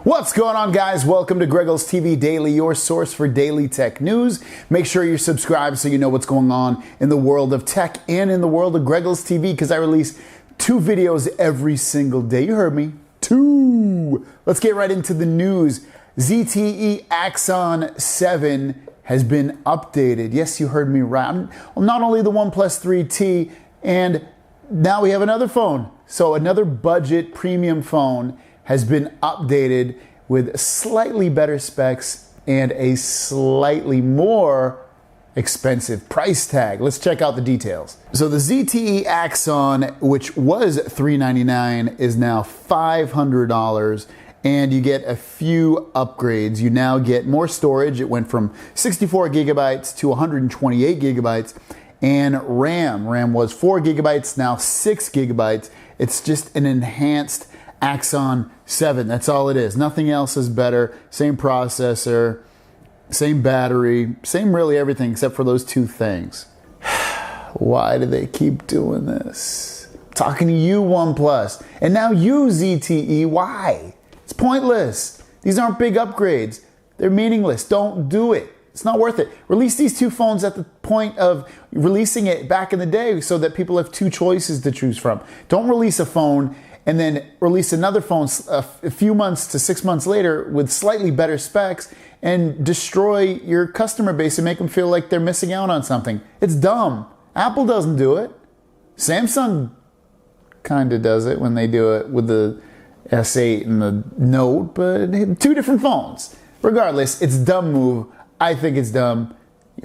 What's going on, guys? Welcome to GregglesTV Daily, your source for daily tech news. Make sure you're subscribed so you know what's going on in the world of tech and in the world of GregglesTV, because I release 2 videos every single day. You heard me. 2. Let's get right into the news. ZTE Axon 7 has been updated. Yes, you heard me right. Not only the OnePlus 3T, and now we have another phone. So another budget premium phone has been updated with slightly better specs and a slightly more expensive price tag. Let's check out the details. So the ZTE Axon, which was $399, is now $500, and you get a few upgrades. You now get more storage. It went from 64 gigabytes to 128 gigabytes, and RAM. RAM was 4 gigabytes, now 6 gigabytes. It's just an enhanced Axon 7. That's all it is. Nothing else is better. Same processor, same battery, same really everything except for those 2 things. Why do they keep doing this? I'm talking to you, OnePlus, and now you, ZTE. Why? It's pointless. These aren't big upgrades. They're meaningless. Don't do it. It's not worth it. Release these 2 phones at the point of releasing it back in the day so that people have 2 choices to choose from. Don't release a phone and then release another phone a few months to 6 months later with slightly better specs and destroy your customer base and make them feel like they're missing out on something. It's dumb. Apple doesn't do it. Samsung kind of does it when they do it with the S8 and the Note, but 2 different phones. Regardless, it's a dumb move. I think it's dumb.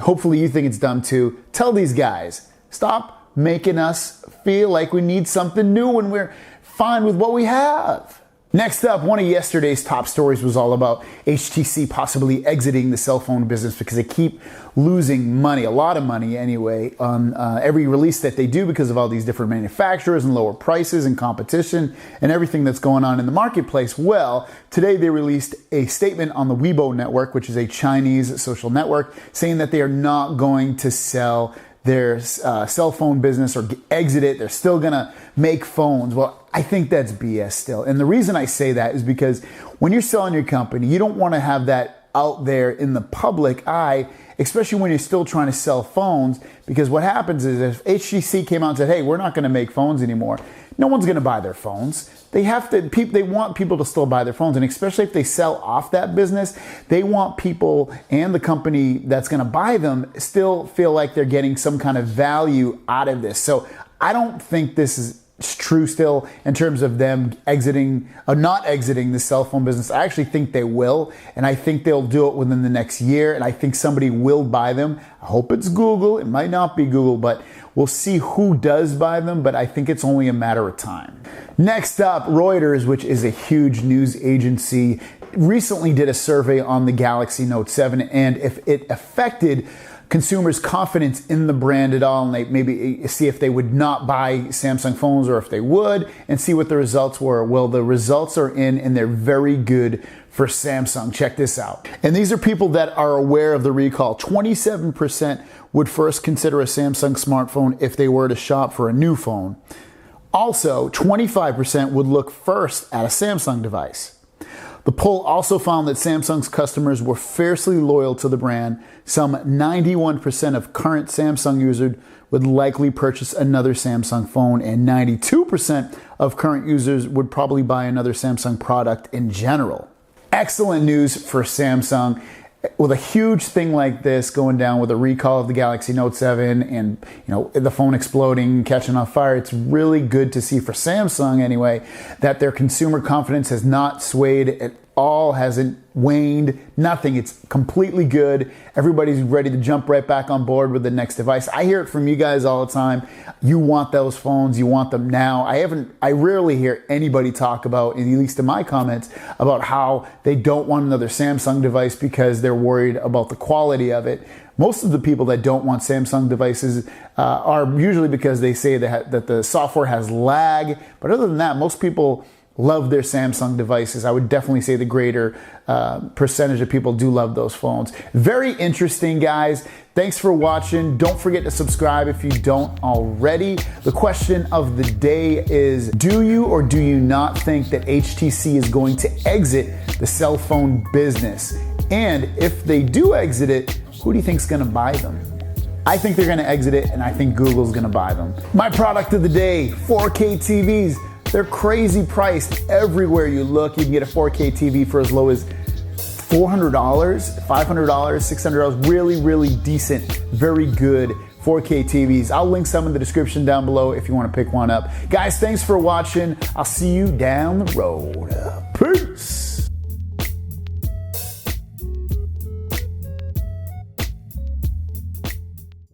Hopefully you think it's dumb too. Tell these guys, stop making us feel like we need something new when we're fine with what we have. Next up, one of yesterday's top stories was all about HTC possibly exiting the cell phone business because they keep losing money, a lot of money anyway, on every release that they do because of all these different manufacturers and lower prices and competition and everything that's going on in the marketplace. Well, today they released a statement on the Weibo network, which is a Chinese social network, saying that they are not going to sell their cell phone business or exit it. They're still gonna make phones. Well, I think that's BS still. And the reason I say that is because when you're selling your company, you don't wanna have that out there in the public eye, especially when you're still trying to sell phones, because what happens is if HTC came out and said, hey, we're not gonna make phones anymore, no one's gonna buy their phones. They want people to still buy their phones, and especially if they sell off that business, they want people and the company that's gonna buy them still feel like they're getting some kind of value out of this. So I don't think this is true still in terms of them exiting or not exiting the cell phone business. I actually think they will, and I think they'll do it within the next year, and I think somebody will buy them. I hope it's Google. It might not be Google, but we'll see who does buy them, but I think it's only a matter of time. Next up, Reuters, which is a huge news agency, recently did a survey on the Galaxy Note 7 and if it affected consumers' confidence in the brand at all, and they maybe see if they would not buy Samsung phones or if they would, and see what the results were. Well, the results are in, and they're very good for Samsung. Check this out. And these are people that are aware of the recall. 27% would first consider a Samsung smartphone if they were to shop for a new phone. Also, 25% would look first at a Samsung device. The poll also found that Samsung's customers were fiercely loyal to the brand. Some 91% of current Samsung users would likely purchase another Samsung phone, and 92% of current users would probably buy another Samsung product in general. Excellent news for Samsung. With a huge thing like this going down with a recall of the Galaxy Note 7 and the phone exploding, catching on fire, it's really good to see for Samsung anyway that their consumer confidence has not swayed at all, hasn't waned, nothing. It's completely good. Everybody's ready to jump right back on board with the next device. I hear it from you guys all the time. You want those phones, you want them now. I rarely hear anybody talk about, at least in my comments, about how they don't want another Samsung device because they're worried about the quality of it. Most of the people that don't want Samsung devices are usually because they say that the software has lag. But other than that, most people love their Samsung devices. I would definitely say the greater percentage of people do love those phones. Very interesting, guys. Thanks for watching. Don't forget to subscribe if you don't already. The question of the day is, do you or do you not think that HTC is going to exit the cell phone business? And if they do exit it, who do you think is going to buy them? I think they're going to exit it, and I think Google's going to buy them. My product of the day, 4K TVs. They're crazy priced everywhere you look. You can get a 4K TV for as low as $400, $500, $600. Really, really decent, very good 4K TVs. I'll link some in the description down below if you want to pick one up. Guys, thanks for watching. I'll see you down the road. Peace.